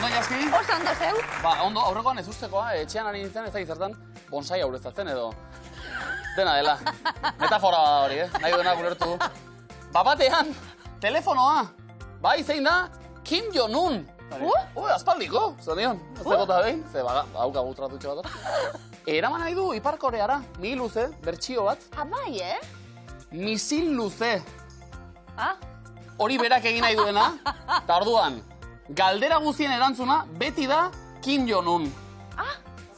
Ondo, Jaski? Oso ondo zeu? Ba, ondo, aurrekoan ez ustekoa, etxean ari nintzen, ez da izertan, bonsai aurreztatzen edo. Dena dela. Metafora bada hori, nahi duena gulertu. Batean, telefonoa. Bai, zein da? Kim Jong-un. Aspaldiko, zenion. Ez dekota behin, ze haukagu tratutxe bat. Eraman nahi du Ipar Koreara, mihi luze, bertsio bat. Bai, Misil luze. Hori berak egin nahi duena, eta orduan, galdera guztien erantzuna beti da Kim Jong-un.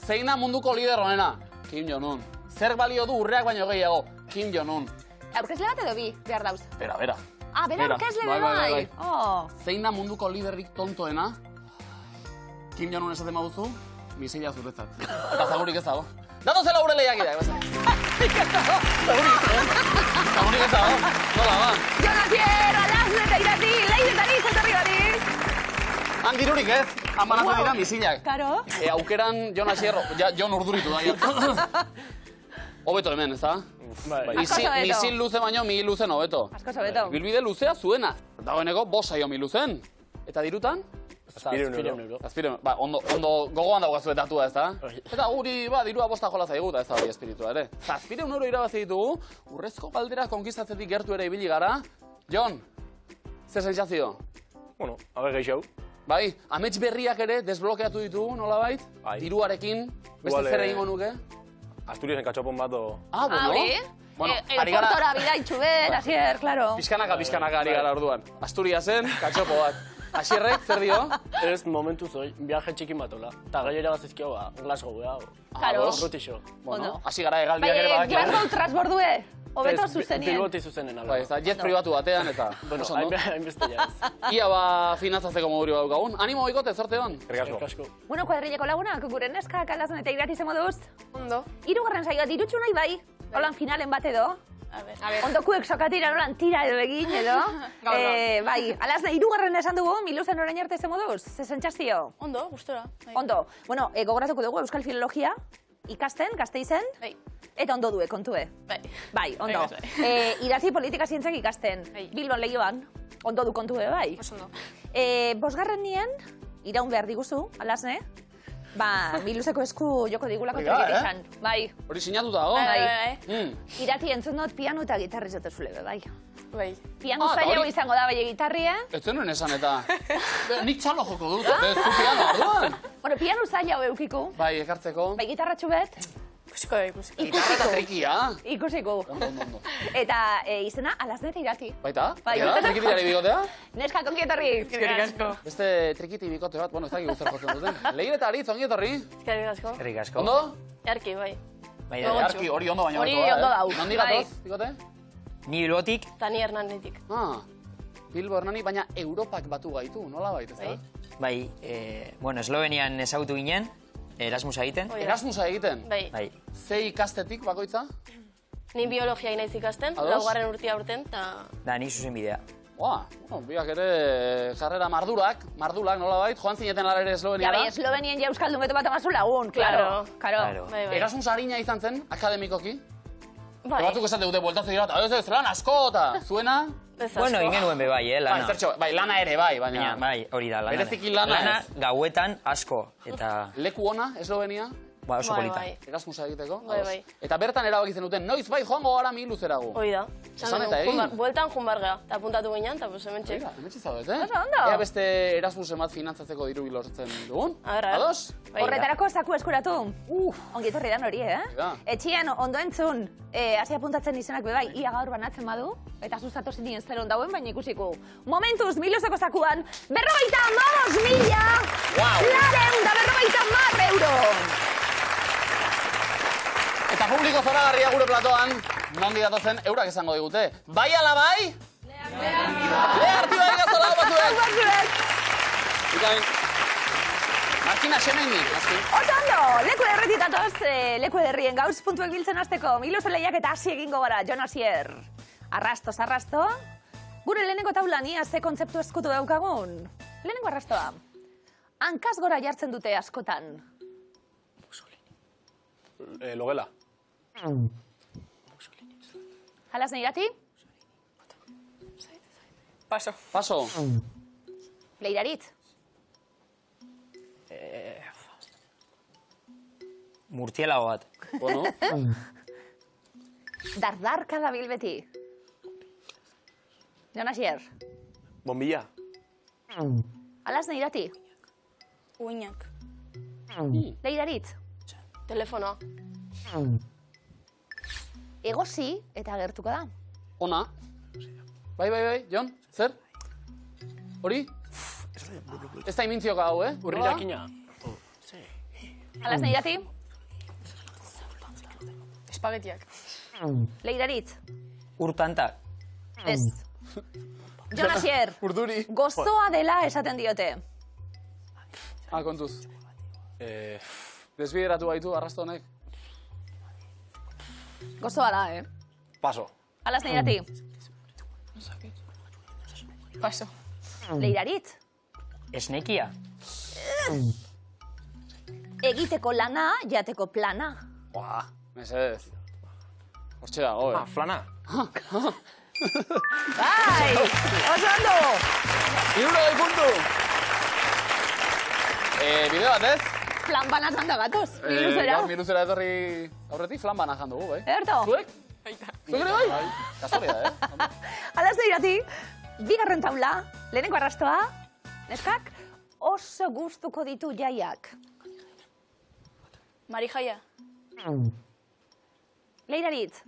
Zeina munduko lider honena? Kim Jong-un. Zer balio du urreak baino gehiago? Kim Jong-un. Aurkezle bat edo bi, behar dauz? Bera. Bera aurkezle bai. Zeina munduko liderrik tontoena? Kim Jong-un esaten baduzu, misila zuretzat. Eta zagurik ez dago. Datozela gure lehiakida. Zagurik ez dago. Nola, ba? Jon Asier, Alasne eta Irati, lehietari zetorri bari. Han dirurik ez, han banatzen dira misilak. Karo. Aukeran Jon Asier, Jon urduritu da. Hobeto hemen, ez da? Misil luze baino, mihi luzen hobeto. Asko hobeto. Bilbide luzea zuena. Dagoeneko, 5 saio mihi luzen. Eta dirutan? €1. Ba, ondo gogoan daugazu datua, ez da? Eta guri, dirua bosta jola zaigu, eta ez da hori espiritua ere. €1 irabazi ditugu, urrezko galdera konkistatzetik gertu ere ibili gara. Jon, zer sentsazio? Bueno, abe gehiago. Bai, amets berriak ere desblokeatu ditugu, nolabait? Diruarekin, beste zer egingo nuke? Asturiasen katxopon bat o... Bueno. Aeroportora bidaitxu bet, Asier, klaro. Pizkanaka ari gara orduan. Asturiasen, katxopo bat. Asierrek, zer dio? Ez momentu zoi, viaje txikin batola. Eta gailera bazizkio, Glasgow, Karo. Rutixo. Bueno, hasi gara egaldiak ere bak. Glasgow transbordue, hobeto zuzenien. Bilboti zuzenen, ala. Bai, ez da, jet pribatu batean, eta... Bueno, hainbeste ja ez. Ia finantzatzeko moduri daukagun. Animo oikote, zorte hon? Ergasko. Bueno, kuadrileko lagunak, gure neskak Alasne eta Irati zen moduz. Ondo. 3. saioa dirutxu nahi bai. Holan finalen bat edo. Ondokuek sokatira nolan tira edo egin edo. Bai, Alasne, 3. esan dugu, miluzen orain arte zen moduz. Ze sentsazio? Ondo, gustora. Ondo. Bueno, gogoratuko dugu Euskal Filologia ikasten, Gasteizen. Eta ondo due, kontue. Bai, ondo. Idatzi politika zientzak ikasten. Bilbon lehioan. Ondo du kontue, bai. Ondo. 5. nien, iraun behar diguzu, Alasne. Miluzeko esku joko digulako trikit izan. Bai. Hori sinatuta dago? Bai. Irati entzun dut piano eta gitarri zote zule, bai. Bai. Piano zailago izango da bai gitarria. Ez zenuen esan eta... Nik txalo joko dut, ez zu piano, arduan. Bueno, piano zailago eukiku. Bai, ekartzeko. Bai, gitarratxu bet. Ikusiko. Gitarra eta trikia. Ikusiko. Ondo. Eta izena Alasne eta Irati. Baita? Trikitiari bigotea? Neska, ongi etorri. Eskerrik asko. Beste trikiti bikote bat, bueno, ez dakik zer jotzen duten. Leire eta Aritz, ongi etorri? Eskerrik asko. Ondo? Jarki, bai. Jarki, hori ondo baino. Hori ondo dau. Nondi gatoz, bikote? Ni Bilbotik. Tani Hernandetik. Bilbo Hernani, baina Europak batu gaitu, nola baita, ez da? Bai, bueno, Eslovenian ezagutu ginen, Erasmusa egiten. Erasmusa egiten? Bai. Ze ikastetik bakoitza? Ni biologia inaiz ikasten, 4. urtea urten, eta... Da, ni zuzen bidea. Biak ere jarrera mardulak, nola bait, joan zineten ara ere Esloveniara. Bai, Eslovenien ja euskaldun beto bat amazu lagun, klaro. Erasmus harina izan zen, akademikoki? Bai. Batzuk esan dute, bueltatzen dira, eta ez lan asko, eta zuena? Bueno, ingenuen be bai, lana. Bai, lana ere bai, baina... Bai, hori da, lana. Bereziki lana ez. Lana gauetan asko, eta... Leku ona, Eslovenia? Ba, oso polita. Erasmusa egiteko? Bai. Eta bertan erabaki zenuten, noiz bai joango gara mihi luzerago? Hoi da. Esan eta egin? Bueltan junbargea, eta apuntatu ginen, eta hementxe. Hementxe zaudet, eh? Oso ondo. Ea beste Erasmus emat finantzatzeko diru bilortzen dugun? Ados? Horretarako zaku eskuratu. Ongi etorri dan hori, Etxian ondo entzun, hasi apuntatzen izenak bebai, ia gaur banatzen badu, eta zuzatu zinien zer ondauen, baina ikusiko. Momentuz, miluzeko zakuan, 55.000 €. Eta publiko zoragarria gure platoan, nondi datozen, eurak esango digute. Bai ala bai? Leharti bai gazola batzuek! Ikain. Martina Xemeini. Oso ondo, leku derretit datoz, leku derrien gauz puntuek biltzen azteko. Miluzen lehiak eta hasi egingo gara, Jon Asier. Arrasto. Gure lehenengo taulan ia ze kontzeptu eskutu daukagun. Lehenengo arrastoa. Hankaz gora jartzen dute askotan. Logela. Alasne Irati? Paso. Paso. Leirarit? Murtielago bat. Bueno, Dardarka da beti. Jon Asier, Bombilla. alaz nahi irati. Uinak. Leiraritz, Telefonoa. egosi eta gertuko da. ona. Bai, Jon, zer? Hori? Ez da imintzioka hau, Urrirakina. Alaz nahi irati, Espagetiak. Leiraritz, Urtantak. ez. Jon Asier, Urduri. gozoa dela esaten diote. Kontuz. Desbideratu baitu arrasto honek. Gozoa da, Paso. Alaz nahi irati, Paso. Leiraritz, Esnekia. egiteko lana, jateko plana. Mesedez. Hortxe dago, Flana. Bai, oso ondo! 60 puntu! Bide bat, ez? Plan banatzen da gatoz, miluzera. Miluzera etorri aurretik flan banajan dugu, bai? Ederto? Zuek? Zuek ere bai? Kasualia, Alaz nahi irati, bigarren taula, lehenengo arrastoa, neskak, oso gustuko ditu jaiak. Marijaia. Leiraritz,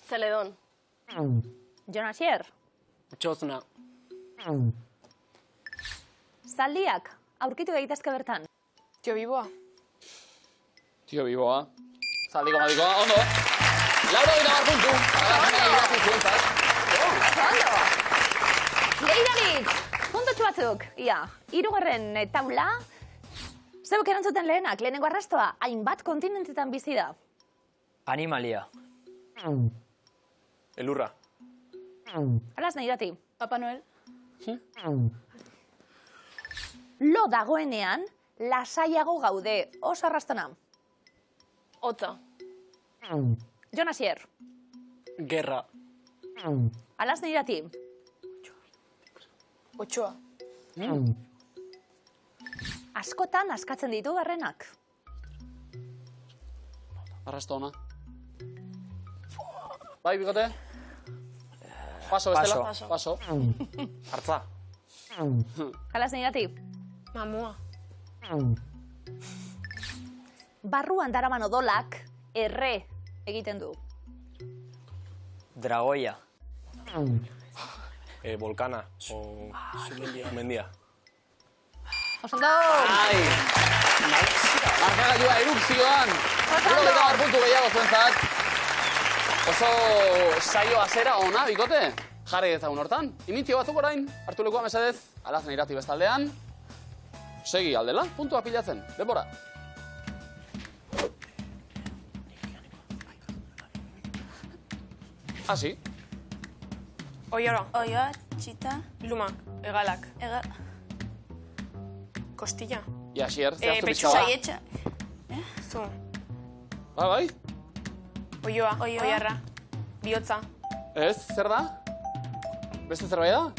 Zeledon. Jon Asier, Txozna. zaldiak, aurkitu egitazke bertan. Tio Biboa. Tio biboa. Zaldiko madikoa, ondo. Lauro gira puntu. Irati zuentzat. Ondo! Leiraritz, puntotxu batzuk, ia, hirugarren taula, zeuk erantzuten lehenengo arrastoa, hainbat kontinentetan bizi da. Animalia. Elurra. Alaz nahi irati. Papa Noel. Lo dagoenean, lasaiago gaude, oso arrastona. Hotza. Jon Asier, Gerra. alaz nahi irati. Otxoa. Askotan askatzen ditu barrenak. Arrasto ona. Bai, bikote? Paso, bestela? Paso. Hartza. Alaz nahi irati. Mamua. Barruan daraman odolak erre egiten du. Dragoia. Volcana. O... Mendia. Osondo! Ai! Markagailua erupzioan! Puntu gehiago zuentzat. Oso saio azera ona, bikote? Jarri ezagun hortan. Imintzio batzuk orain, hartu lekua mesedez, alaz nahi irati bestaldean. Segi aldela, puntua pilatzen. Denbora. Hasi. Oiora. Oioa, txita. Lumak. Egalak. Kostilla. I Asier, zehaztu pixka Petxua. bat. Saietxa. Zu. Bai. Oioa. Oiarra. Biotza. Ez, zer da? Beste zerbait da?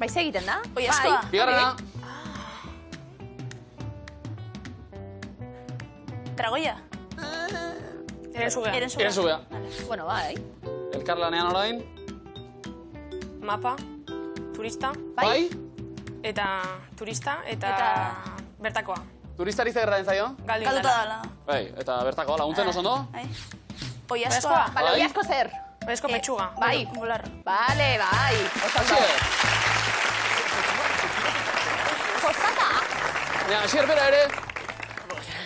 Baiz egiten da? Oiaskoa. Bigarrena. Tragoia. Erenzugea. Erenzugea. Bueno, bai. Elkarlanean orain. Mapa. Turista. Bai? Eta turista. Eta bertakoa. Turistari zer gertatzen zaio? Galduta dala. Bai, eta bertako laguntzen oso ondo? Oiaskoa. Bale, Bai. oiasko zer? Oiasko petxuga. Bai. Bular. Bale, bai. Oso ondo. Asier. Kostata? Ja, Asier bera ere.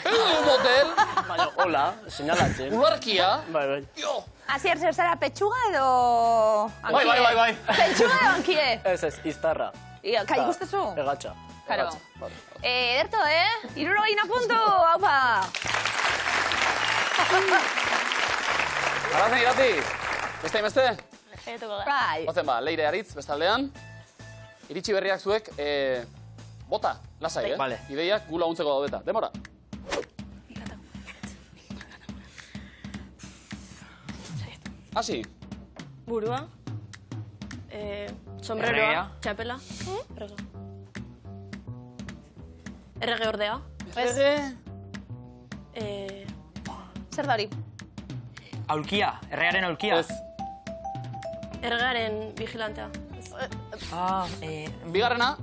Un motel. Baina, hola, seinalatzen. Ularkia. Bai. Jo. Asier, zer zara petxuga edo... Bai. Petxuga edo ankie? Ez, iztarra. Ia, kai guztezu? Egatxa. Karo. Ederto, Irurogeina puntu, haupa! Arrazen irati. Beste inbeste? Bai. Ozen ba, Leire Aritz, bestaldean. Iritsi berriak zuek, bota, lasai, Vale. Ideiak gu laguntzeko daudeta. Demora. Hasi. Burua. Sombreroa. Erregea. Txapela. Errege ordea. Errege. Zer da hori? Aulkia, errearen aulkia. Ez. Ergaren vigilantea. Ah, Bigarrena.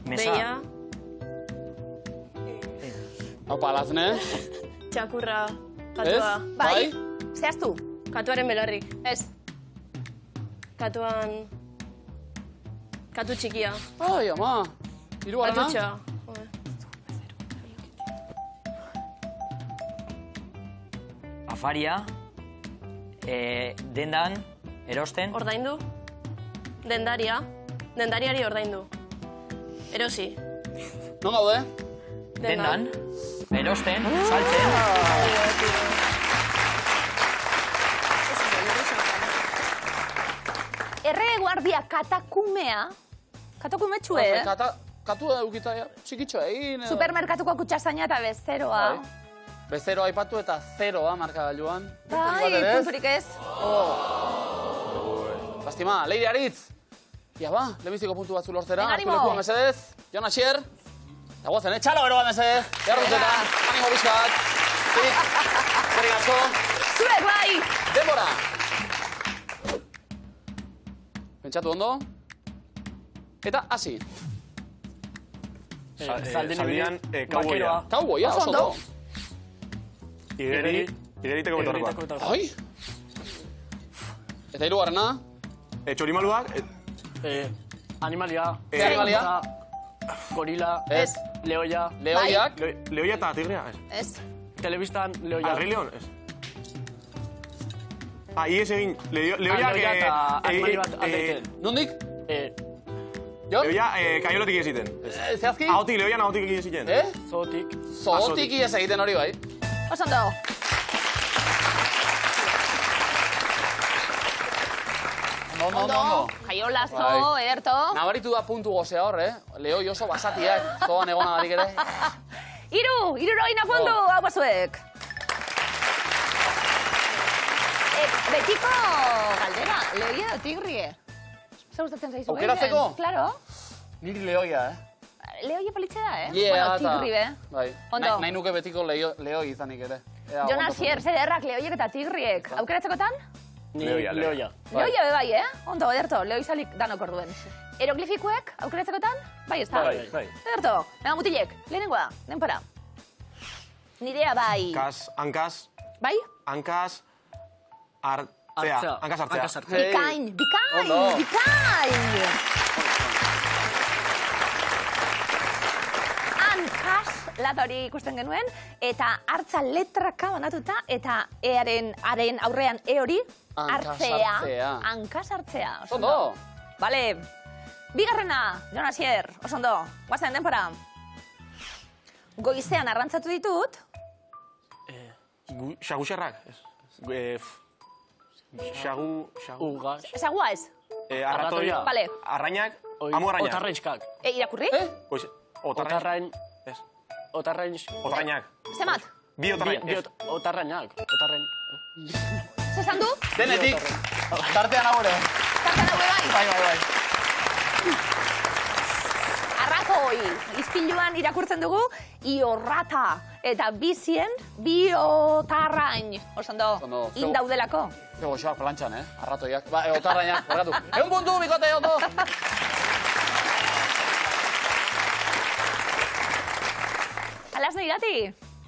Mesa. Beia, Opa, lazne. txakurra, Ez? katua. Bai? Zehaztu? Katuaren belarrik. Ez. Katuan... Katu txikia. Ai, ama. Hirugarrena. Katutxa. Afaria. Dendan, erosten. Ordaindu. Dendaria. Dendariari ordaindu. Erosi. Non gaude? Dendan, erosten, saltzen. Errege guardia katakumea. Katakumetxu, Katu eukita, txikitxo egin. edo- Supermerkatuko kutxazaina eta bezeroa. Bai. Bezeroa aipatu eta zeroa markagailuan. Bai, punturik ez. Lastima, Leire Aritz. Ia ba, lehenbiziko puntu batzu lortzera. Venga, Hartu animo. lekua, mesedez. Jon Asier. Eta guazen, txalo beroa, mesedez. Beharrutetan, animo bizkat. Zik, gerrik asko. Zuek bai! Denbora. Pentsatu ondo. Eta hasi. Zaldian, kauboia. Bakeroa. Kauboia, oso ondo. Igeriteko betorrekoa. Ai. Eta hirugarrena. Txorimaluak, Animalia. Animalia. Gorila. Ez. Leoia. Lehoiak. lehoia eta tigrea, ez? Ez. Telebistan, leoia. Rey León, ez? Ies egin, lehoiak... Leoia eta animali bat aldeiten. Nondik? Jon? Lehoia, kaiolotik egiten. Zehazki? Ahotik, lehoian ahotik egiten. Zootik. Zootik ies egiten hori bai. Oso ondo. Ondo. Jaiolazo, Bai. ederto. Nabaritu da puntu gozea hor, Lehoi oso basatiak, zoan egona barik ere. Iruroina puntu, hau bazuek. Betiko galdera, lehoia edo tigrie? Zer gustatzen zaizu? Aukeratzeko? Claro. Niri lehoia, Lehoia politxe da, Yeah, Bueno, tigri be. Bai. Ondo. Nahi nuke betiko lehoi izanik ere. Jon Asier, zer errak lehoiek eta tigriek. Aukeratzekotan? Leoia. Leoia. Lehoia be bai, Ondo, ederto, lehoizalik danok orduen. Eroglifikoek, aukeratzekotan? Bai, ez da? Bai. Ederto, venga mutilek, lehenengoa, denpora. Nirea bai. Hankaz, Bai? hartzea. Hartzea. Hankaz hartzea. Hankaz hartzea. Bikain, bikain, Ondo. bikain! Hankas, lata hori ikusten genuen, eta hartza letraka banatuta, eta earen aurrean e hori, Hankas hartzea. hartzea. Hankas hartzea. Oso Ondo. Vale. Bigarrena, Jon Asier, oso ondo. Guazen, denpora. Goizean arrantzatu ditut, Xaguxarrak, ez? Xagu... Uga. sagua ez. Arratoia. Vale. Arrainak, amu arrainak. Otarrainskak. Irakurri? Pues, Otarrain. Ez. Otarrain. Otarrainak. Zemat? Bi otarrain. ez. Otarrainak. Otarrain. Zesan du? Denetik, tartean hau ere. Tartan hau bai. Bai. Arrakoi, izpiluan irakurtzen dugu, iorrata. Eta bizien, biotarrain. Oso Ondo. ondo, indaudelako. Ze goxoak plantxan, Arratoiak. Ba, otarrainak, barkatu. Egun puntu, bikote, ondo. Alaz nahi dati?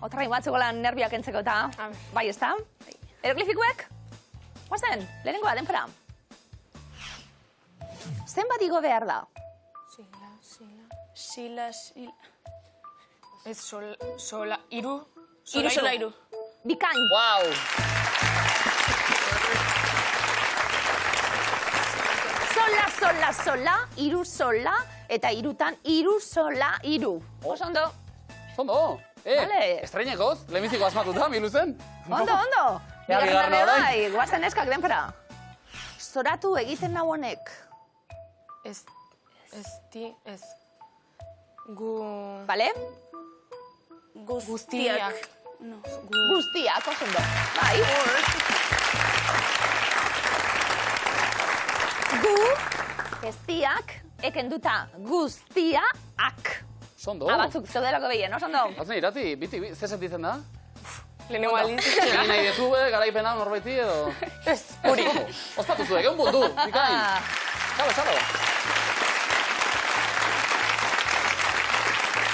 Otarrain batzuko lan nerviak entzeko eta. Bai, ez da? Eroglifikuek? Guazen, lehenengoa, denpora. Zenbat igo behar da? Sila. Ez sola, iru. Iru sola iru. Bikain. Wow. Sola, iru sola, eta irutan iru sola iru. Oso ondo. Ondo. Vale. Estreinekoz, lehenbiziko asmatuta, miluzen. Ondo. Ea, bigarrena Bigarrena orain. bai, guazen eskak denpora. Zoratu egiten nau honek. Ez. Bale? Guztiak. Guztiak, oso ondo. Bai. Gu, guztiak, ekenduta guztia, Ak. Sondo. Batzuk zeudelako behien, no, Sondo? Hazen irati, biti, ze sentitzen da? Lehenengo aldiz. Egin nahi dezue, garaipena norbaiti edo... Ez, hori. Ospatu zuek, egun bundu, bikain. Txalo.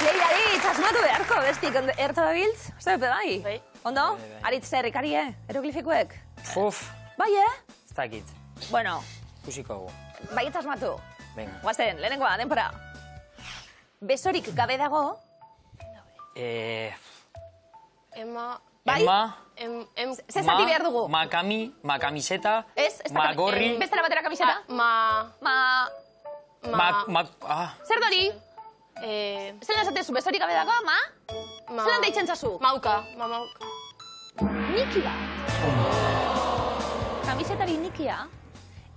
Lehiari, txasmatu beharko, bestik, erto babiltz? Zer bepe bai? Bai. Ondo? Aritz zer, ikarie, eroglifikoek? Uf, Bai, ez dakit. Bueno, Ikusiko gu. bai txasmatu. Venga. Guazen, lehenengoa, denpora. Besorik gabe dago, Emma... bai? Emma, Ze zati behar dugu? makamiseta, Ez da magorri, bestera batera kamiseta? Zer dori? Zelan esatezu, besorik gabe dago, ma? Zelan deitzen zazu? Mauka. Niki bat. Kamisetari nikia.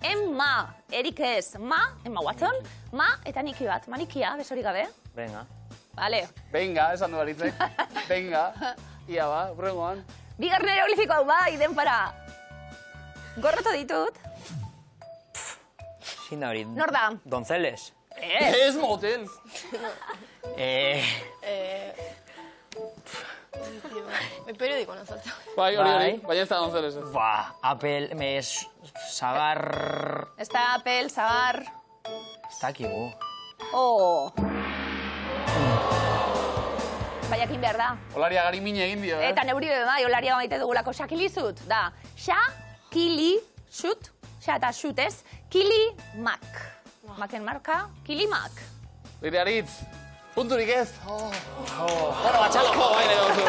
Emma, erik ez, Emma Watson, ma eta niki bat. Manikia, besorik gabe. venga. Vale. Venga, esan du Aritzek. Venga. Ia ba, urrengoan. Bigarren eroglifiko hau bai, denpora. Gorroto ditut. Zinda hori. Nor da? Donceles. Ez motel. Periodiko nazalta. Bai, hori, Bai. baina ez da González ez. Apel, sagar... Ez da apel, zagar. Ez dakigu. Oh. Baiakin behar da. Olaria gari mine egin dio, Eta neuri bebe bai, olaria maite dugulako xakilizut. Da, xa-kili-zut, xa eta xut ez, kili-mak. Maken marka, kili-mak. Lire Aritz, punturik ez. Bueno, batxalo jo, bai, nahi dugu.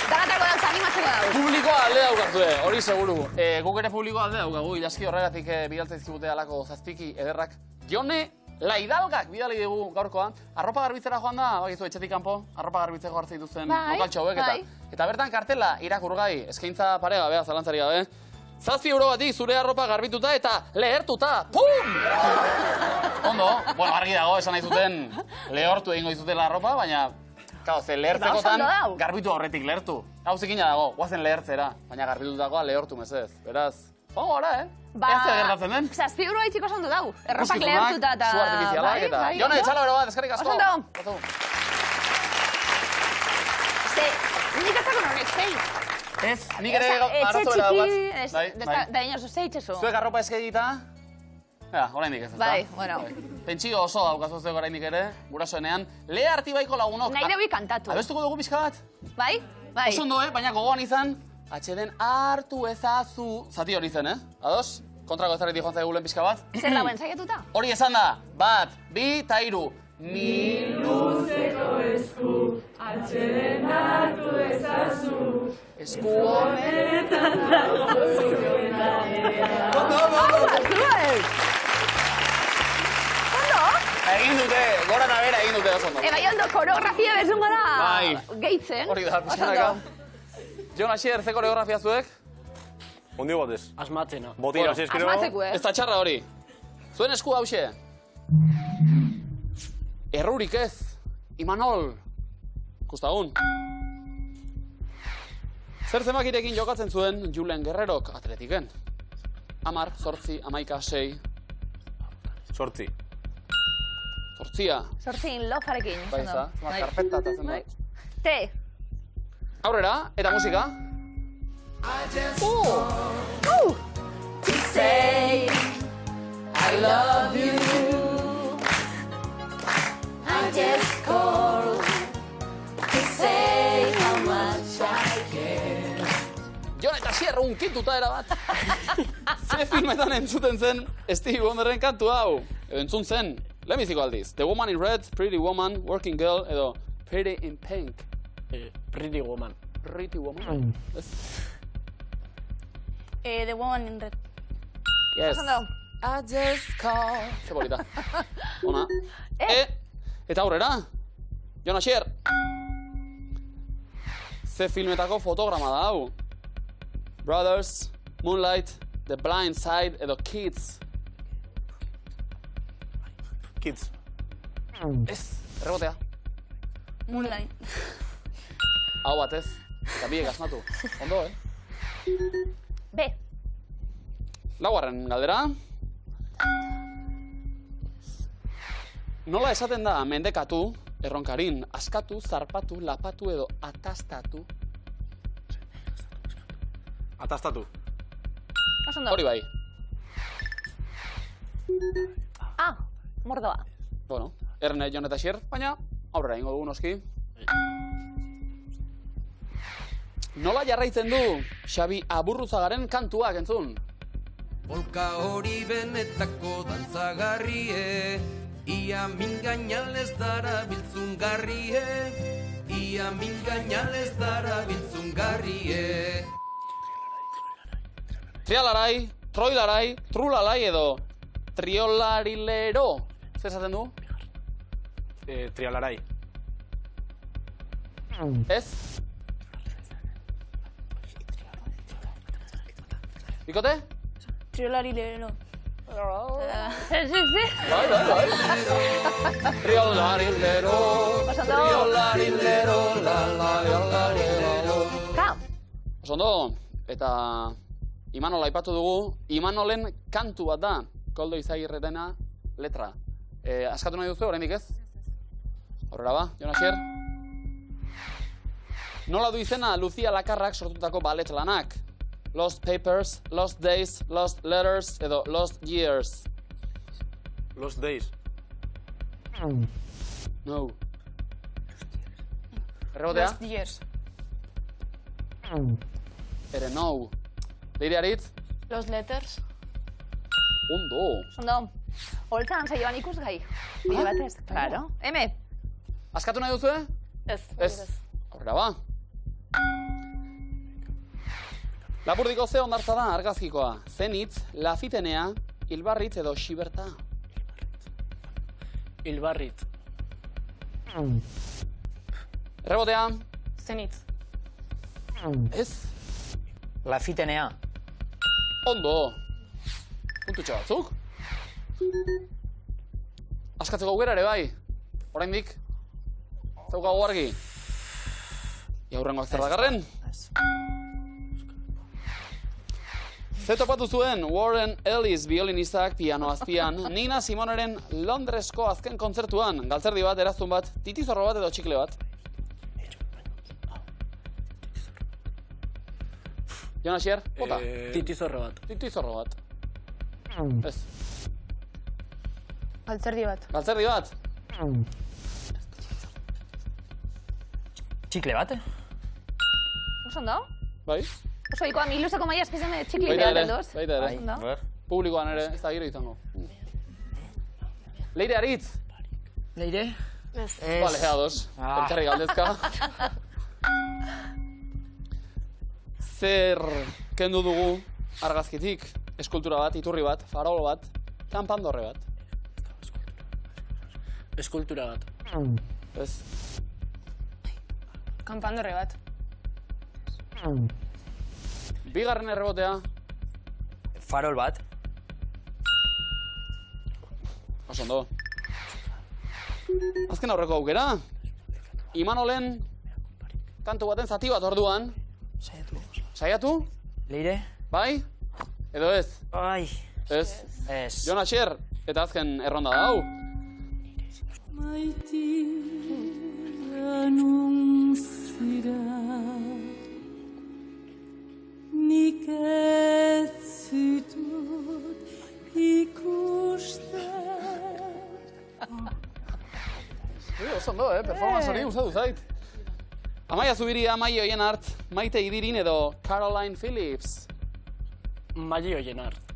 Dagatako dauz, animatzeko dauz. Publikoa alde daukazue, hori seguru. Guk ere publikoa alde daukagu, ilaski horregatik bidaltzaizkigute alako zazpiki ederrak. Jone Laidalgak bidali dugu gaurkoa. Arropa garbitzera joan da, bakizu etxetik kanpo, arropa garbitzeko hartzei dituzten lokaltxo hauek eta. Eta bertan kartela irakurgai, eskaintza paregabea, zalantzari gabe. 7 euro batik zure arropa garbituta eta lehertuta. Pum! Ondo, bueno, argi dago, esan nahi zuten lehortu egingo dizutela arropa, baina claro, ze lehertzekotan garbitu horretik lehertu. Hau zikina dago, guazen lehertzera, baina garbitutakoa lehortu mesedez. Beraz, joango gara, Ea zer gertatzen den? 7 euro haitxiko oso dau. Erropak lehertuta eta... Zu artifizialak eta... Jone, txalo bero bat, eskerrik asko. Oso ondo. Ze, nik ez dago honek, zei. Ez, nik ere arazo bera daugat. Etxe txiki, da inozu, zei itxezu. Zuek arropa eskegita? Ja, oraindik ez, ezta? Bai, bueno. Pentsio oso daukazu zuek oraindik ere, gurasoenean. Lea Artibaiko lagunok. Nahi deui kantatu. Abestuko dugu pixka bat? Bai, bai. Oso ondo, baina gogoan izan, atxeden hartu ezazu. Zati hori zen, Ados? Kontrako ezarritik joan zaigulen pixka bat. Zer dagoen zaiatuta? Hori esan da, 1, 2, eta 3. Ni luzeko esku, atxeden hartu ezazu. Esku honetan dago zuena. Ondo? Egin dute, gora eta bera egin dute oso ondo. Bai, ondo, koreografia bezungo da. Bai. Gehitzen. Hori da, pixkanaka. Jon Asier, ze koreografia zuek? Ondi batez. Asmatzena. Botira, si eskero. Asmatzeko, Ez da txarra hori. Zuen esku hause. Errurik ez. Imanol. Kustagun. Zer zemakirekin jokatzen zuen Julen Guerrerok atletiken? 10, 8, 11, 6. 8. 8. Zortzin lofarekin. Bai, ez da. Zema karpeta eta zenbat. Te. Aurrera, eta musika. To say I love you. I just call to say how much I care. Jon eta Asier unkituta erabat. Ze filmetan entzuten zen Stevie Wonderren kantu hau. Edo entzun zen, lehenbiziko aldiz. The Woman in Red, Pretty Woman, Working Girl, edo Pretty in Pink. Pretty Woman. Pretty Woman. The Woman in Red. Yes. Ondo. I just call. Ze bolita. Ona. Eta aurrera. Jon Asier. Ze filmetako fotograma da hau. Brothers, Moonlight, The Blind Side edo Kids. Kids. Ez, errebotea. Moonlight. Hau batez. Eta biek asmatu. Ondo, B. Laugarren galdera. Nola esaten da mendekatu, erronkarin, askatu, zarpatu, lapatu edo atastatu? Atastatu. Oso ondo. Hori bai. Ah, mordoa. Bueno, Erne, Jon eta Xier, baina aurrera ingo dugu noski. Nola jarraitzen du Xabi Aburruzagaren kantuak entzun? Polka hori benetako dantzagarrie, ia mingainalez dara biltzungarrie, ia mingainalez dara biltzungarrie. Trialarai, troilarai, trulalai edo triolarilero. Zer esaten du? Trialarai. Ez? Bikote? Triolari leheno. Sí. Bai. Triolarilero, Oso ondo. triolarilero, la. Ka. Oso ondo, eta Imanola aipatu dugu, Imanolen kantu bat da, Koldo Izagirretena letra. Askatu nahi duzu, oraindik ez? Horrela ba, Jon Asier? Nola du izena Lucia Lakarrak sortutako ballet lanak? Lost Papers, Lost Days, Lost Letters edo Lost Years. Lost Days. No. Errebotea? Lost Years. Ere no. Leire Aritz? Los Letters. Ondo. Ondo. Holtzan saioan ikusgai. Bide batez, claro. Eme. Askatu nahi duzu, Ez. Ez. Aurrera ba. Lapurdiko ze ondartza da argazkikoa. Zenitz, Lafitenea, Ilbarritz edo Xiberta. Ilbarrit. Errebotea? Zenitz. Ez. Lafitenea. Ondo. Puntutxo batzuk. Askatzeko aukera ere bai. Oraindik. Zeukago argi. Iaurrengoak zer dakarren? Ze topatu zuen Warren Ellis biolinistak piano azpian, Nina Simoneren Londresko azken kontzertuan, galtzerdi bat, eraztun bat, titizorro bat edo txikle bat. Jon Asier, bota. Titizorro bat. Titizorro bat. Ez. Galtzerdi bat. Galtzerdi bat. Txikle bat? Oso ondo. Bai. Oso ikoa miluzeko maia espizien txikli Baita ere. behar duz. Baita ere. Ondo. Publikoan ere, ez da giro izango. Leire Aritz. Leire? Ez. Bale, ados. Pentsarri galdezka. Zer kendu dugu argazkitik? Eskultura bat, iturri bat, farol bat, kanpandorre bat. Eskultura bat. Ez. Kanpandorre bat. Bigarren errebotea. Farol bat. Oso ondo. Azken aurreko aukera. Imanolen kantu baten zati bat orduan. Saiatu? Leire? Bai? Edo ez? Ai. Ez. Ez. Jon Asier, eta azken erronda da hau. Nik ez zitut ikusten. Oso ondo, performance hori gustatu zait. Amaia Zubiria, Maio Jenart, Maite Idirin edo Caroline Phillips. Maili hoien hart.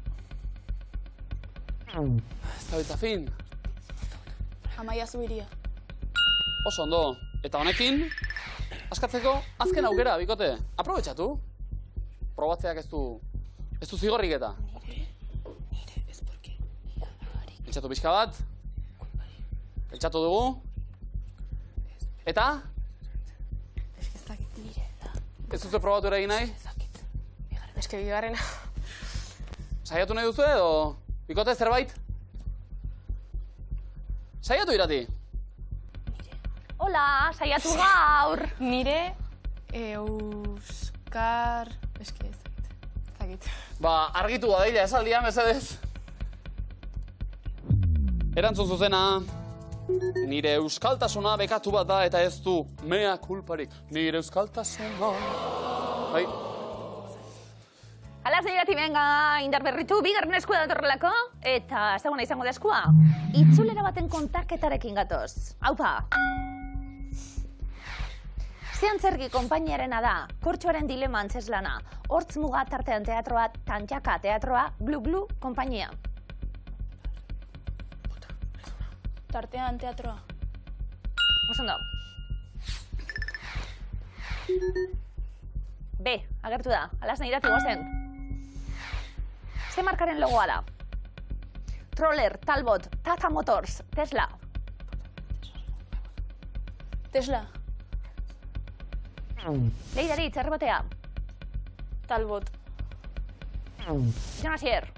Ez da bitza fin. Amaia Zubiria. Oso ondo. Eta honekin, askatzeko azken aukera, bikote. Aprobetxatu. Probatzeak ez du zigorrik eta. Eltsatu pixka bat. Eltsatu dugu. Eta? Ez duzu probatu ere egin nahi? Eske bigarrena. Saiatu nahi duzu edo? Bikote zerbait? Saiatu irati. Hola, saiatu gaur. Nire Euskar... Eske ez dakit. Ba, argitu da dira esaldia, mesedez. Erantzun zuzena, Nire euskaltasuna bekatu bat da eta ez du mea kulparik. Nire euskaltasuna... Bai. Alas nirati benga indar berritu, bigarren eskua datorrelako, eta ezaguna izango da eskua. Itzulera baten kontaketarekin gatoz. Haupa! Zeantzergi konpainiarena da, Kortxoaren dilema antzeslana, Hortz muga tartean teatroa, Tantxaka teatroa, Blu Blu konpainia. Tartean teatroa. Osondo. B, agertu da, alas nirati guazen. Ze markaren logoa da? Troller, Talbot, Tata Motors, Tesla. Tesla. Leidaritz, errebotea. Talbot. Jon Asier.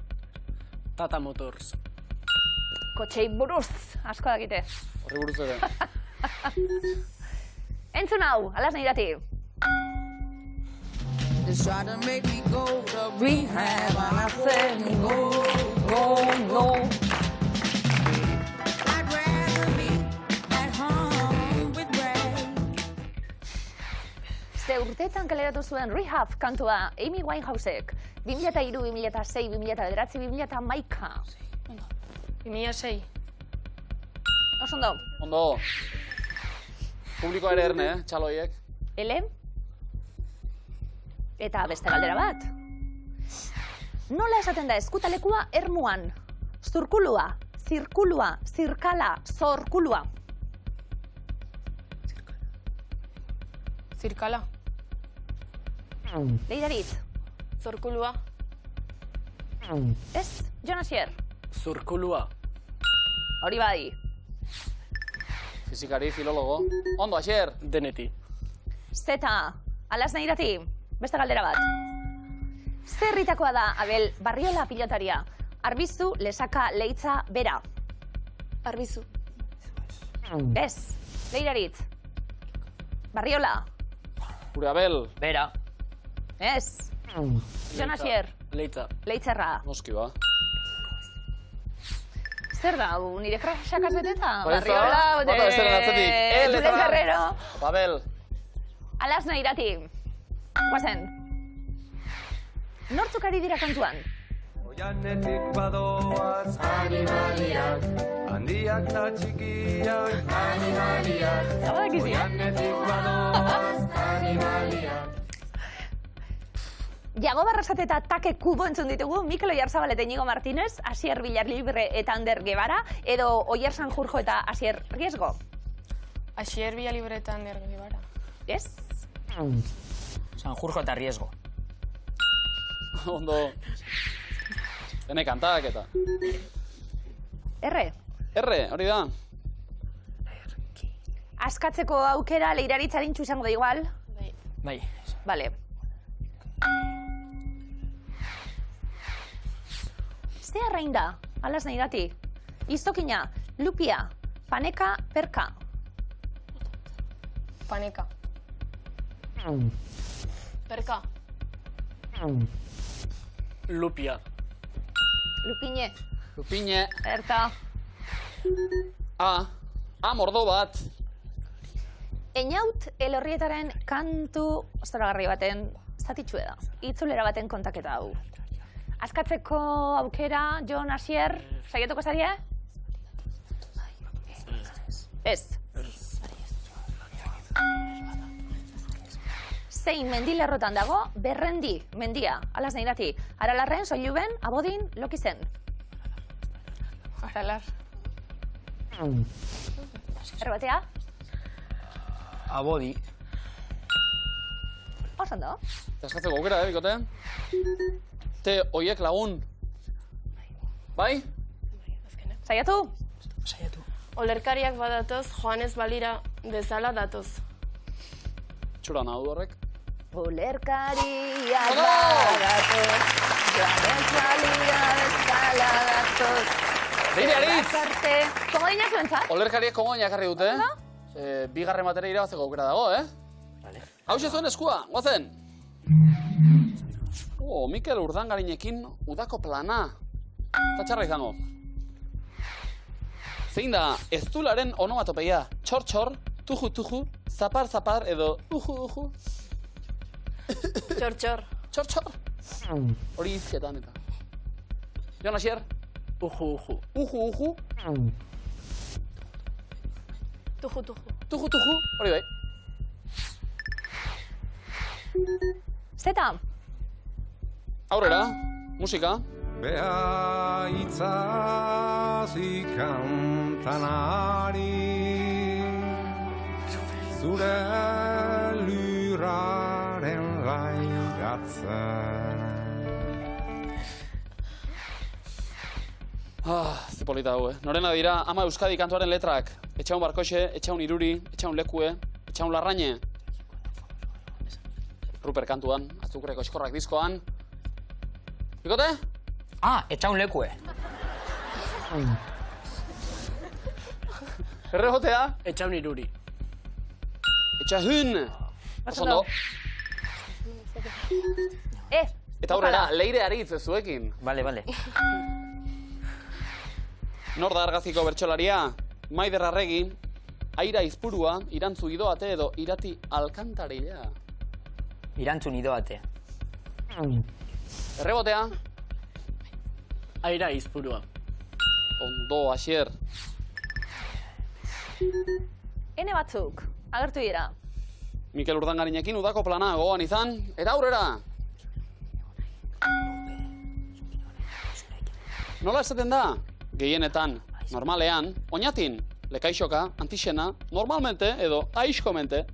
Tata Motors. Kotxei buruz, asko dakite. Horri buruz ere. Entzun hau, alas nirati. They try to make me go to rehab, and I said no, no. I'd rather be at home with Ray. Ze urteetan kaleratu zuen Rehab kantua Amy Winehousek. 2003, 2006, 2009, 2011. 2006. Osondo. Ondo. Publikoa ere erne, txaloiek. Ele? Eta beste galdera bat. Nola esaten da eskutalekua ermuan? Zurkulua, zirkulua, zirkala, zorkulua. Zirkala. Leidaritz. Zorkulua. Ez, Jon Asier. Zurkulua. Hori bai. Fizikari, filologo. Ondo, Asier. Deneti. Zeta, alas nahirati. Beste galdera bat. Zerritakoa da Abel Barriola pilotaria? Arbizu, Lesaka, Leitza, Bera. Arbizu. Ez, Leiraritz. Barriola. Gure Abel. Bera. Ez. Jon Asier. Leitza. Leitzerra. Noski ba. Zer da, nire frasak azbeteta? Hori ez da, Barriola, bota besteren atzetik. Julen Ferrero. Abel. Alas nahirati. Guazen. Nortzuk ari dira kantuan? Oianetik badoaz animaliak, handiak da txikiak animaliak. Oianetik badoaz animaliak. Jago Barrasate eta Take Kubo entzun ditugu, Mikel Oyarzabal eta Iñigo Martínez, Asier Villarlibre eta Ander Guevara, edo Oier Sanjurjo eta Asier Riesgo. Asier Villarlibre eta Ander Guevara. Yes? Sanjurjo eta Riesgo. Ondo. Hene kantak eta. R. R, hori da. Askatzeko aukera Leiraritzarin izango da igual. Bai. Vale. Ze arrain da, alas nahirati. Iztokina, lupia, paneka, perka. Paneka. Perka. Lupia. Lupine. Lupine. Erta. A, mordo bat. Einaut elorrietaren kantu zoragarri baten zatitxue da. Itzulera baten kontaketa hau. Askatzeko aukera, Jon Asier, saiatuko zarie? Ez. Zein mendilerrotan dago, Berrendi mendia, alas nahirati. Aralarren, Soiluben, Abodin, Lokizen. Aralar. Erbatea? Abodi. Osondo. Askatzeko aukera, bikote? Te, oiek lagun. Bai? Saiatu? Saiatu. Olerkariak badatoz, Joanes Balira bezala datoz. Txura nahu horrek. Olerkariak badatoz, Joanes Balira bezala datoz. Leiraritz! Komo dina zuentzat? Olerkariek komo jakarri dute. Bigarren batera irabazteko aukera dago, Hau zuen eskua, guazen! Mikel Urdangarinekin udako plana. Eta txarra izango. Zein da eztularen onomatopeia? Txor-txor, tuju-tuju, zapar-zapar edo uju-uju? Txor-txor. Txor-txor? Hori izketan eta. Jon Asier? Uju-uju. Uju-uju? Tuju-tuju. Tuju-tuju? Hori bai. Zeta. Aurrera, musika. Bea itzazi kantanari zure lurraren lairatzen. Ze polita hau, Norena dira, ama Euskadi kantuaren letrak. Etxaun Barkoxe, Etxaun Iruri, Etxaun Lekue, Etxaun Larraine. Ruper kantuan, Azukreko eskorrak diskoan. Bikote? Etxaun lekue. Erregotea? Etxaun Iruri. Etxahun! Osondo. Eta aurrera, Leire Aritz zuekin. Bale. Nor da argaziko bertsolaria? Maider Arregi, Aira Izpurua, Irantzu Idoate edo Irati Alkantarilea. Irantzun Idoate. Errebotea? Aira Izpurua. Ondo, Asier. Ene batzuk, agertu dira. Mikel Urdangarinekin udako plana gogoan izan, eta aurrera! Nola esaten da? Gehienetan, normalean, oinatin, lekaixoka, antixena, normalmente edo aixkomente.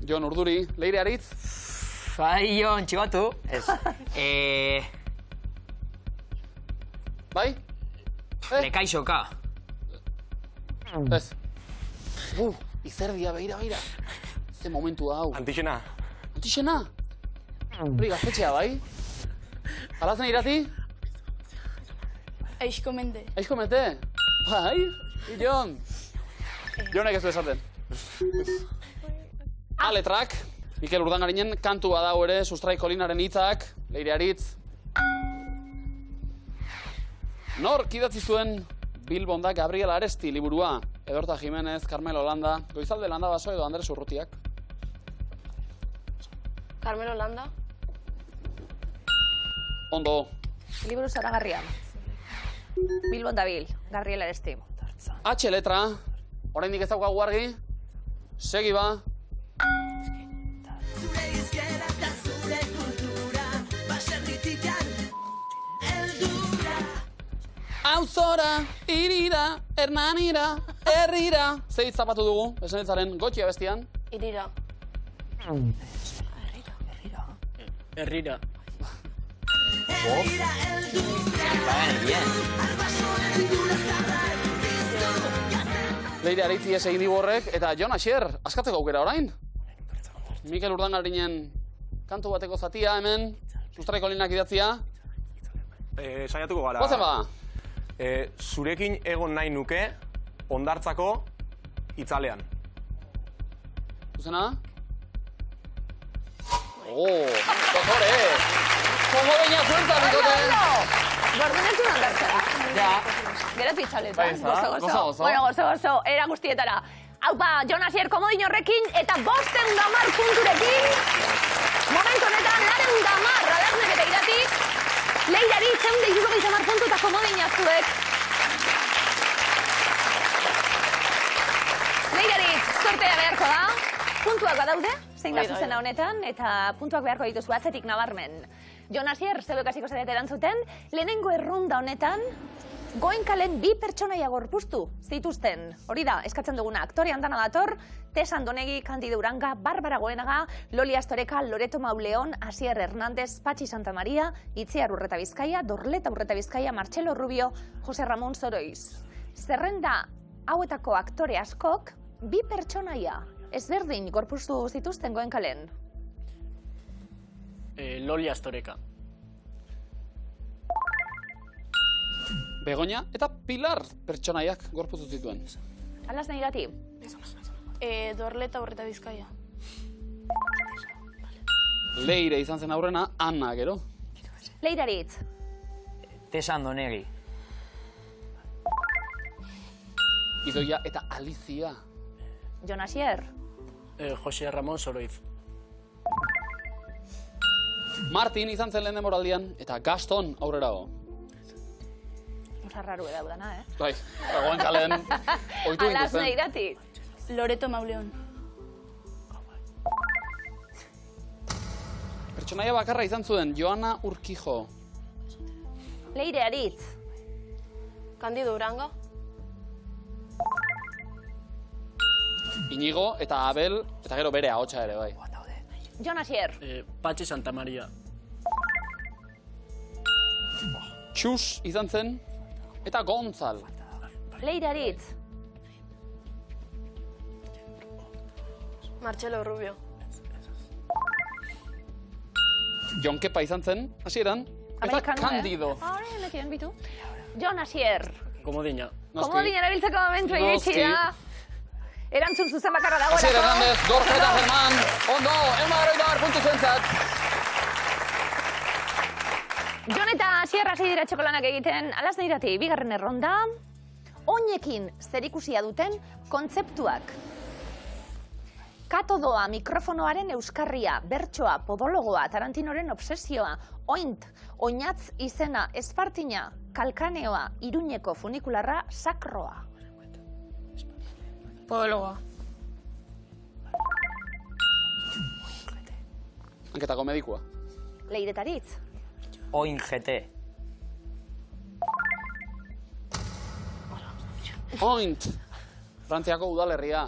Jon Urduri, Leire Aritz. Bai, Jon, txibatu. Ez. Bai? Lekaixoka. Ez. Izerdia, beira. Ze momentu hau. Antixena. Antixena? Hori gaztetxea, bai? Alazen irati? Aixkomente. Aixkomente? Bai? Jon? Jonek ez du esaten. Letrak. Mikel Urdangarinen kantua dau ere, Sustrai Kolinaren hitzak, Leire Aritz. Nork idatzi zuen Bilbonda Gabriel Aresti liburua? Edorta Jimenez, Carmelo Landa, Goizalde Landa Baso edo Andres Urrutiak. Carmelo Landa. Ondo. Liburu zaragarria. Bilbon dabil, Gabriel Aresti. H letra, oraindik ez daukagu argi. Segi ba. Auzora, irira, hernanira, herrira. Zeit zapatu dugu, esanetzaren gotxia bestian. Irira. Herrira. Leire Aritzi ez egin digu horrek, eta Jon Asier, askatzeko aukera orain. Mikel Urdangarinen kantu bateko zatia hemen, Sustrai Kolinak idatzia. Saiatuko gara. Gozen bada. Zurekin egon nahi nuke, Hondartzako itzalean. Zuzena? Dotore! Komo baina zuentza, bikote! Gordinetu Hondartzara. Ja. Geratu itzaletan. Gozo. Bueno, gozo. Era guztietara. Haupa, Jon Asier komodin horrekin eta 510 punturekin. Momentu honetan, 410 Adarnek eta Irati. Leire Aritz 160 puntu eta komodina zuek. Leire Aritz, sortea beharko da. Puntuak badaude, zein da zuzena honetan, eta puntuak beharko dituzu atzetik nabarmen. Jon Asier, zelo ikasiko zarete erantzuten, lehenengo erronda honetan, Goenkalen 2 pertsonaia gorpuztu zituzten. Hori da, eskatzen duguna, aktore handana dator, Tessa Andonegi, Candide Uranga, Barbara Goenaga, Loli Astoreka, Loreto Mauleon, Asier Hernández, Patxi Santamaria, Itziar Urreta Bizkaia, Dorleta Urreta Bizkaia, Martxelo Rubio, Jose Ramon Zoroiz. Zerrenda hauetako aktore askok 2 pertsonaia ezberdin gorpuztu zituzten Goenkalen. Loli Astoreka. Begoña eta Pilar pertsonaiak gorpuztu zituen. Alaz nahi Irati? Dorleta Urreta Bizkaia. Leire izan zen aurrena, Anna gero. Leire Aritz. Tessa Andonegi. Idoia eta Alizia. Jon Asier. Jose Ramon Soroiz. Martin izan zen lehen denboraldian, eta Gaston aurrerago. Osa raru edaudana, Bai, dagoen kalen oitu Alas dituzten. Neirati. Loreto Mauleon. Pertsonaia bakarra izan zuen, Joana Urkijo. Leire Aritz. Candido Durango. Inigo eta Abel, eta gero bere ahotsa ere, bai. Jon Asier. Patxi Santamaria. Txus izan zen, eta Gontzal. Leire Aritz. Marcelo Rubio. Jon Kepa izan zen, hasieran, eta Candido. Hore, nekien bitu. Jon Asier. Komodina. Komodina erabiltzeko momentua iritsi da. Erantzun zuzen bakarra dagoelako. Asier Hernández, Gorka eta Germán. Ondo, 100 puntu zuentzat. Jon eta Asier hasi dira txokolanak egiten, Alas Neirati, bigarren erronda. Oinekin zerikusia duten kontzeptuak. Katodoa, mikrofonoaren euskarria, bertsoa, podologoa, Tarantinoren obsesioa, oint, oinatz izena, espartina, kalkaneoa, Iruñeko funikularra, sakroa. Podologoa. Hanketako medikua. Leire Taritz. Oin GT. Oint. Frantziako udalerria.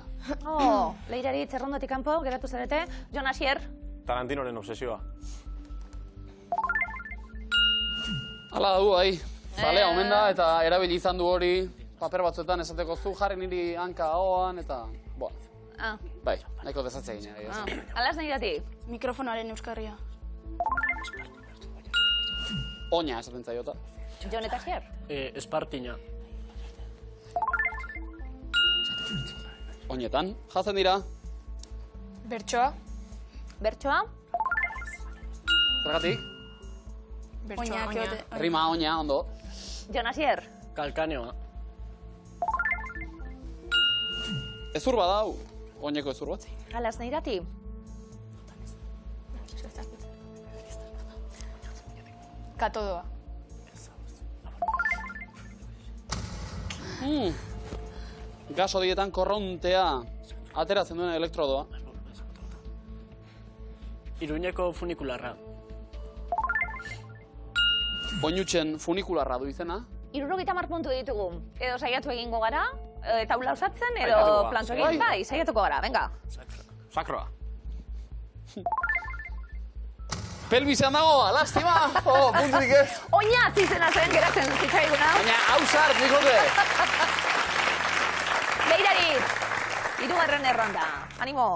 Leire Aritz errondotik kanpo, geratu zarete. Jon Asier. Tarantinoren obsesioa. Hala du, bai. Zalea omen da, eta erabili izan du hori. Paper batzuetan esateko zu jarri niri hanka ahoan, eta... Bai, nahiko desatze egin. Alas Neirati. Mikrofonoaren euskarria. Oina esaten zaiota. Jon eta Asier. Espartina. Oinetan, jazen dira. Bertsoa. Bertsoa. Zergatik? Oina. Rima oina, ondo. Jon Asier. Kalkaneoa. Ezur badau. Oineko ezur bat. Alas Neirati. Katodoa. Gas hodietan korrontea ateratzen duen elektrodoa. Iruñeko funikularra. Oinutzen funikularra du izena. 70 puntu ditugu. Edo saiatu egingo gara, taula osatzen, edo planto egin. Bai, saiatuko gara, venga. Sakroa. Pelbisean dago, lastima! Punturik ez. Oinatz izena zen geratzen zitzaiguna. Baina, hau sart, nikote! Leire Aritz, hirugarren erronda. Animo,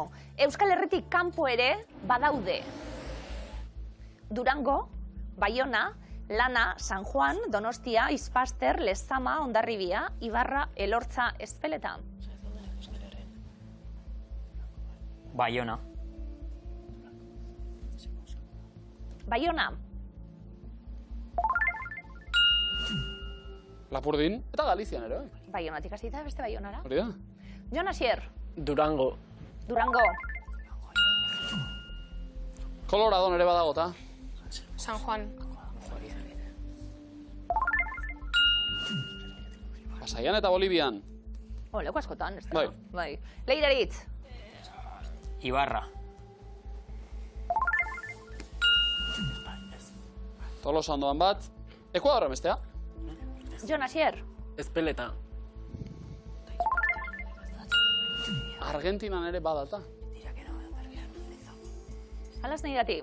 Euskal Herritik kanpo ere badaude. Durango, Baiona, Lana, San Juan, Donostia, Ispaster, Lezama, Hondarribia, Ibarra, Elortza, Ezpeleta. Baiona. Baiona. Lapurdin eta Galizian ere. Baionatik hasita beste Baionara. Hori da. Jon Asier. Durango. Durango. Koloradon ere badagota. San Juan. Pasaian eta Bolivian. Leku askotan, ez da? Bai. Bai. Leire Aritz. Ibarra. Tolosa ondoan bat. Ekuadorren bestea. Jon Asier. Ezpeleta. Argentinan ere badata. Alas Neirati.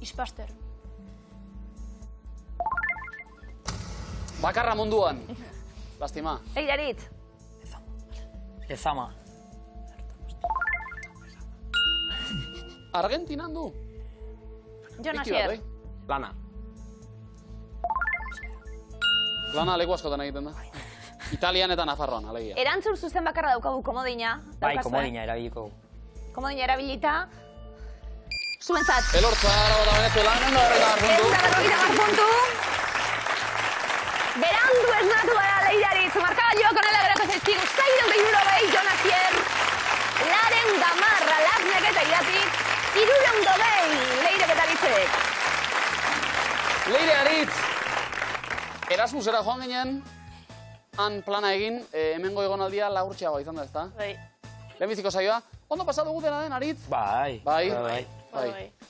Ispaster. Bakarra munduan. Lastima. Leire Aritz. Lezama. Argentinan du. Jon Asier. Lana. Lana leku askotan egiten da. Italian eta Nafarroan, alegia. Erantzun zuzen bakarra daukagu komodina. Bai, komodina erabiliko. Komodina erabilita. Zuentzat. Elortza, Arabota, Venezuela, 150 puntu. Berandu esnatu gara Leire Aritz. Markagailuak honela gerako zaizkigu. Erasmusera joan ginen, han plana egin, hemengo egonaldia laburtxeagoa izan da, ezta? Bai. Lehenbiziko saioa, ondo pasatu dugu dena den, Aritz? Bai. Bai.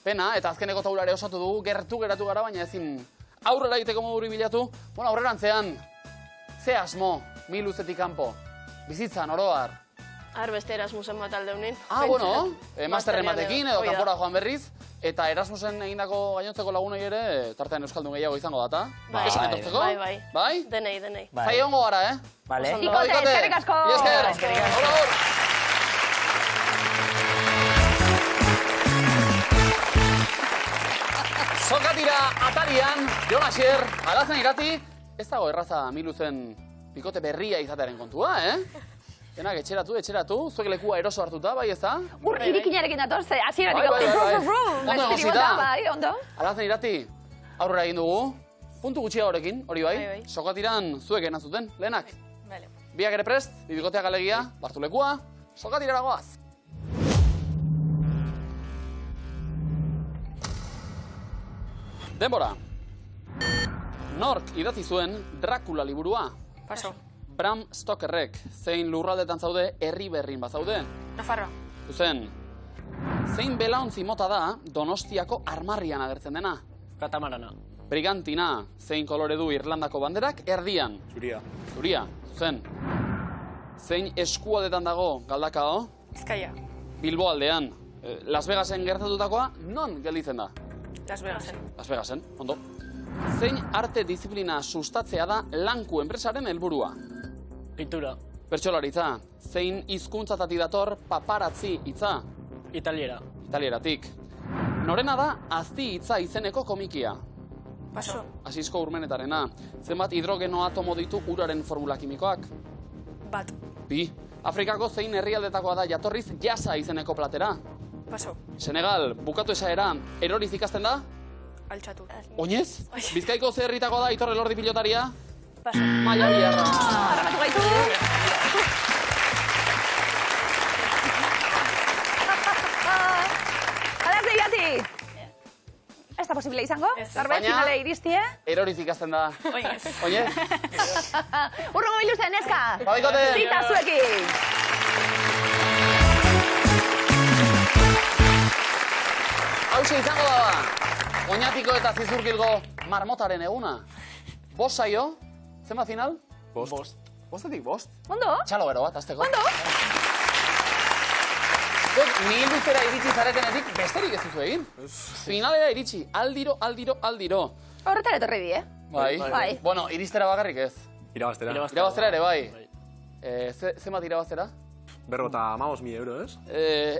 Pena, eta azkeneko taulare osatu dugu, geratu gara, baina ezin aurrera egiteko moduri bilatu. Bueno, aurrerantzean, ze asmo, Miluzetik kanpo, bizitzan, oroar. Beste Erasmusen bat aldeunin. Bueno, masterren batekin edo kanpora joan berriz, eta Erasmusen egindako gainontzeko lagunei ere, tartean euskaldun gehiago izango data. Bai, bai. Bai? Denei. Zai hongo gara, Vale. Bikote, eskerrik asko! Sokatira atarian, Jon Asier, Alazen irati, ez dago erraza Miluzen bikote berria izatearen kontua, Denak etxeratu, zuek lekua eroso hartuta, bai ez da? Irikinarekin datoz, Asieratik Ondo egosita. Bai, ondo. Alazen irati, aurrera egin dugu, puntu gutxiagorekin, hori bai? Sokatiran zuek egin zuten, lehenak. Biak ere prest, bikoteak alegia, bartu lekua, sokatirara goaz. Denbora. Nork idatzi zuen Dracula liburua? Paso. Bram Stokerrek, zein lurraldetan zaude, herri berrin bazaude? Nafarroa. Zuzen. Zein belaontzi mota da Donostiako armarrian agertzen dena? Katamarana. Brigantina, zein kolore du Irlandako banderak erdian? Zuria, zuzen. Zein eskualdetan dago Galdakao? Bizkaia. Bilbo aldean. Las Vegasen gertatutakoa non gelditzen da? Las Vegasen. Las Vegasen, ondo. Zein arte disiplina sustatzea da Lanku enpresaren helburua? Pintura. Bertsolaritza. Zein hizkuntzatatik dator paparazzi hitza? Italiera. Italieratik. Norena da Azti hitza izeneko komikia? Paso. Asisko Urmenetarena. Zenbat hidrogeno atomo ditu uraren formula kimikoak? Bat. Bi. Afrikako zein herrialdetakoa da jatorriz Jasa izeneko platera? Paso. Senegal, bukatu esaera, eroriz ikasten da? Altxatu. Oinez? Bizkaiko ze herritakoa da Aitor Elordi pilotaria? Paso. Maia Biarra. Arramatu gaitu. Alaz lehiati! Ez da posible izango? Garbait finale iristie? Eroriz ikasten da. Oinez. Oinez? Urrungo Miluzen, neska! Babikote! Zita zuekin! Hauxe izango da. Oñatiko eta Zizurkilgo marmotaren eguna. Bost saio? Zenbat final? Bost. Bostetik bost? Ondo? Txalo bero bat, azteko. Ondo? Miluzera iritsi zaretenetik besterik ez duzu egin. Finalera iritsi, aldiro. Horretara etorri di, Bai. Bueno, iristera bakarrik ez. Irabaztera. Irabaztera ere, bai. Zenbat irabaztera? 55.000 euro, ez?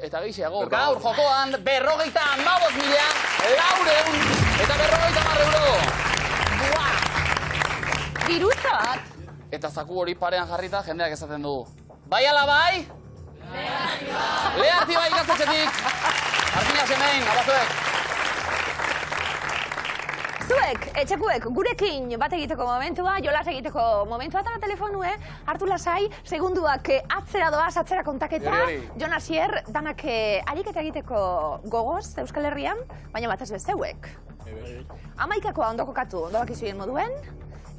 Eta gehiago, gaur jokoan 55.000, 400 eta 50 euro. Dirutza bat. Eta zaku hori parean jarrita jendeak esaten du. Bai ala bai? Leharti bai ikastetxetik. Argina semein, abazuek. Zuek, etxekuek, gurekin bat egiteko momentua, jolas egiteko momentua, eta telefonue, hartu lasai, segunduak atzera doaz, atzera kontaketa, Jon Asier, danak ariketa egiteko gogoz Euskal Herrian, baina batez bezeuek. 11 ondo kokatu, ondo bakizuen moduen,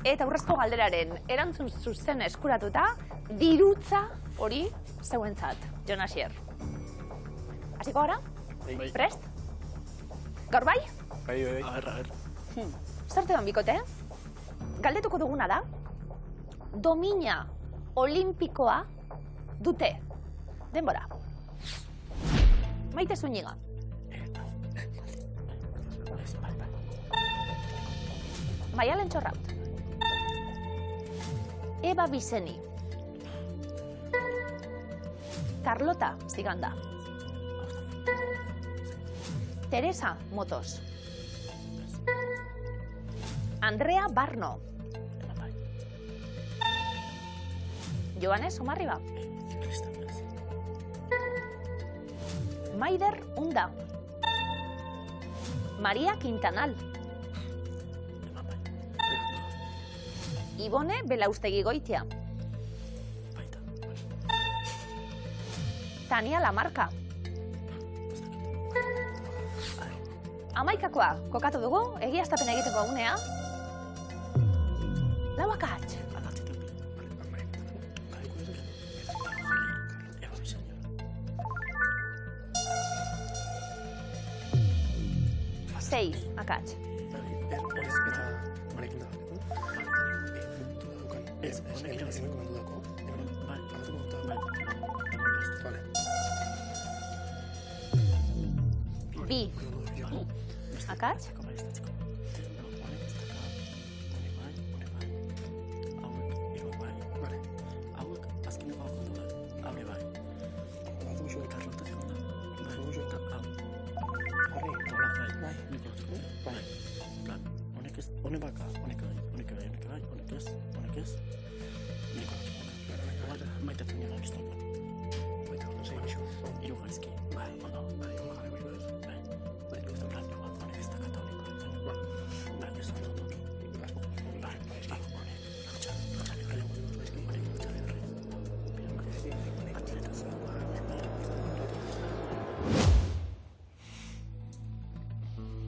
eta urrezko galderaren erantzun zuzen eskuratuta, dirutza hori zeuentzat, Jon Asier. Hasiko gara? Prest? Gaur bai? Bai. A ver. Zarte hon bikote, galdetuko duguna da, domina olimpikoa dute. Denbora. Maite Zúñiga. Maialen Txorraut. Eba Bizeni. Carlota Ziganda. Teresa Motos. Andrea Barno. Joanes Omarriba. Maider Unda. María Quintanal. Ibone Belaustegi Goitia. Tania Lamarca. Amaikakoa kokatu dugu, egiaztapen egiteko unea. akats. Sei akats. Bi akats.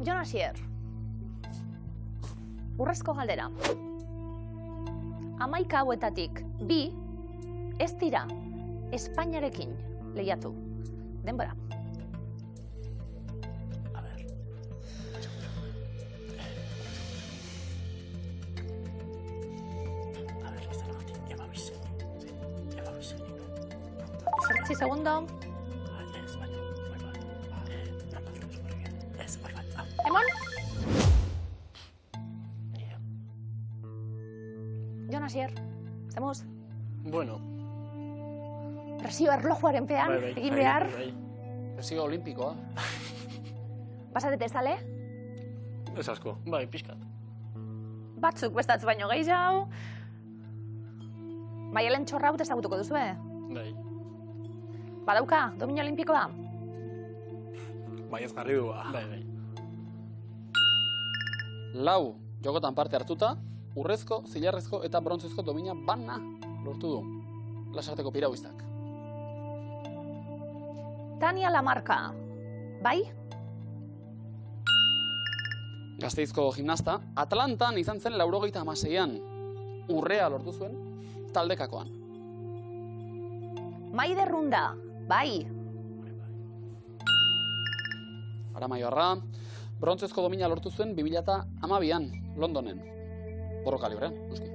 Jon Asier. Urrezko galdera. 11 hauetatik 2 ez dira Espainiarekin lehiatu. Denbora. Zortzi segundo. Emon? Jon Asier, zemuz? Bueno. Presio erlojuaren pean, egin behar. Presio olimpikoa. Pasatete zale? Ez asko. Bai, pixkat. Batzuk bestatz baino gehiago. Maialen Txorraut ezagutuko duzue? Bai. Badauka, domina olimpikoa? Bai ez garri du, Bai, bai. Lau jokotan parte hartuta, urrezko, zilarrezko eta brontzezko domina bana lortu du. Lasarteko piragüistak. Tania Lamarca, bai? Gasteizko gimnasta, Atlantan izan zen 96an. Urrea lortu zuen, taldekakoan. Maider Runda, bai? Aramaiorra, brontzezko domina lortu zuen 2012an, Londonen. Borroka librean, noski.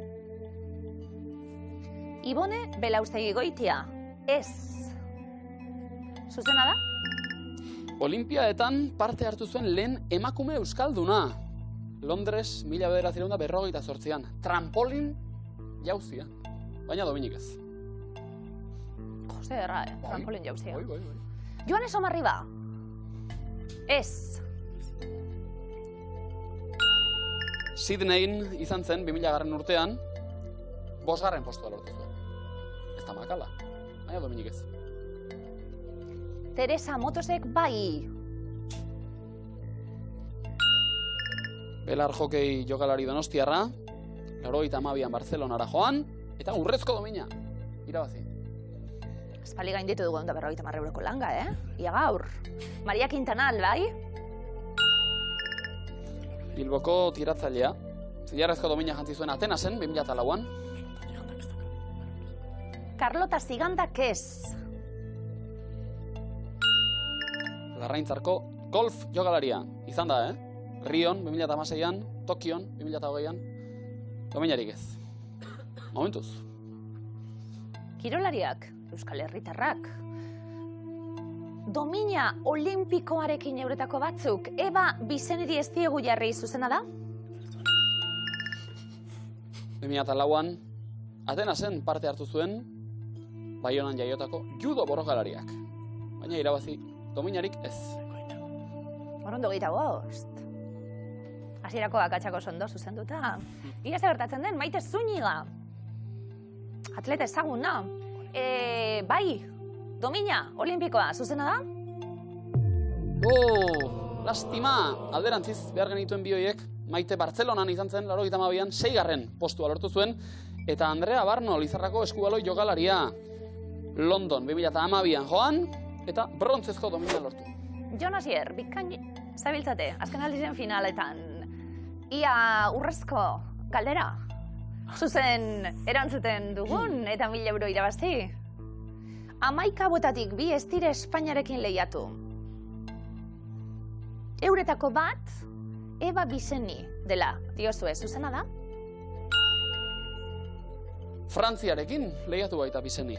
Ibone Belaustegi Goitia, ez. Zuzena da? Olimpiadetan parte hartu zuen lehen emakume euskalduna. Londres, 1958an. Trampolin jauzia. Baina dominik ez. Jose erra, trampolin jauzia. Bai. Joanes Omarriba, ez. Sydneyin izan zen 2000 urtean, 5. postua lortu zuen. Ez da makala, baina dominik ez. Teresa Motosek, bai? Belar hokei jokalari donostiarra, 92an Barcelonara joan, eta urrezko domina, irabazi. Espali gainditu dugu da 50 euroko langa, Ia gaur. Maria Quintanal, bai? Bilboko tiratzailea, zilarrezko domina jantzi zuen Atenasen 2004an. Carlota Zigandak, ez. Larraintzarko golf jokalaria, izan da, Rion 2016an, Tokion 2020an, dominarik ez. Momentuz. Kirolariak, Euskal Herritarrak. Domina olimpikoarekin euretako batzuk, Eba Bizeneri ez diegu jarri zuzena da? 2004an, Atenasen parte hartu zuen, Baionan jaiotako judo borrokalariak. Baina irabazi dominarik ez. Orondo 25. Hasierako akatsako sondo zuzenduta. Ia zer gertatzen den, Maite Zuniga. Atleta ezaguna. Bai, domina olimpikoa zuzena da? Lastima! Alderantziz behar genituen bioiek, Maite Bartzelonan izan zen, 92an, 6. postua lortu zuen, eta Andrea Barno, Lizarrako eskubaloi jokalaria. London 2012an joan, eta brontzezko domina lortu. Jon Asier, bikain zabiltzate, azken aldizen finaletan. Ia urrezko galdera. Zuzen erantzuten dugun eta 1000 euro irabazi. 11 botatik 2 ez dire Espainiarekin lehiatu. Euretako bat, Eba Bizeni dela. Diozue, zuzena da? Frantziarekin lehiatu baita Bizeni.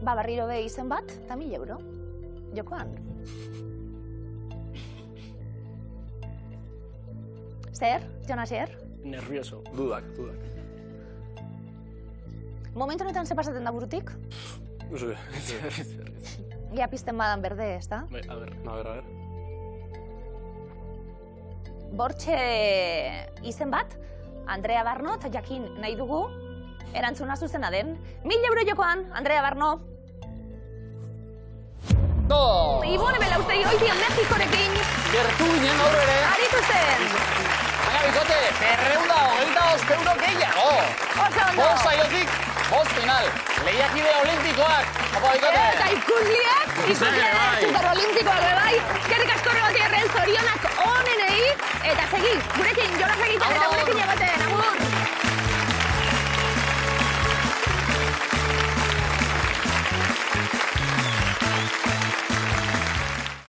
Barriro be izen bat, eta 1000 euro. Jokoan. Zer, Jon Asier? Nervioso. Dudak. Momentu honetan ze pasaten da burutik? No sé. Gea pizten badan berde, ez da? A ver. Bortxe izen bat, Andrea Barno, eta jakin nahi dugu, erantzuna zuzena den. 1000 euro jokoan, Andrea Barno. Ibone Belauztegi goitia Mexikorekin. Gertu ginen aurre ere. Aritu zen. Baina bikote, 225 euro gehiago. Oso ondo. 5 saiotik, 5 final. Lehiakide olimpikoak. Opa, bikote. Eta ikusliak super olimpikoak bai. Eskerrik asko Rebatia Erren zorionak onenei. Eta segi, gure